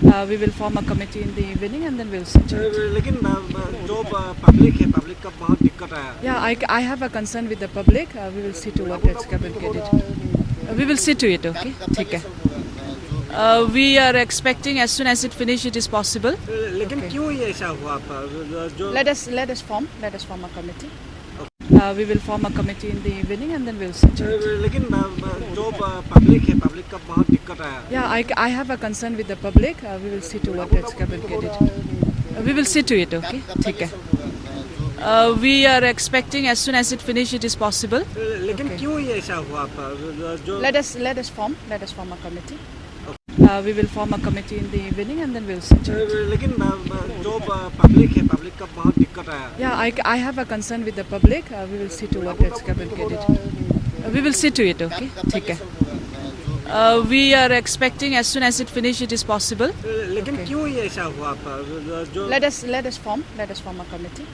We will form a committee in the evening and then we'll see to it. लेकिन जो public है, public का बहुत दिक्कत है. Yeah, I have a concern with the public. We will see to what is communicated. We will see to it, okay? ठीक है. We are expecting as soon as it finish, it is possible. लेकिन Okay. क्यों ये ऐसा हुआ? जो Let us form a committee. We will form a committee in the evening and then we'll see to it. लेकिन जो public है, public का बहुत दिक्कत है. Yeah, I have a concern with the public. We will see to what is communicated. We will see to it, okay? ठीक है. We are expecting as soon as it finish, it is possible. लेकिन Okay. क्यों ये ऐसा हुआ? जो Let us form a committee. We will form a committee in the evening and then we'll see to it. लेकिन जो public है, public का बहुत दिक्कत है. Yeah, I have a concern with the public. We will see to what is communicated. We will see to it, okay? ठीक है. We are expecting as soon as it finish, it is possible. लेकिन Okay. क्यों ये ऐसा हुआ? जो Let us form a committee.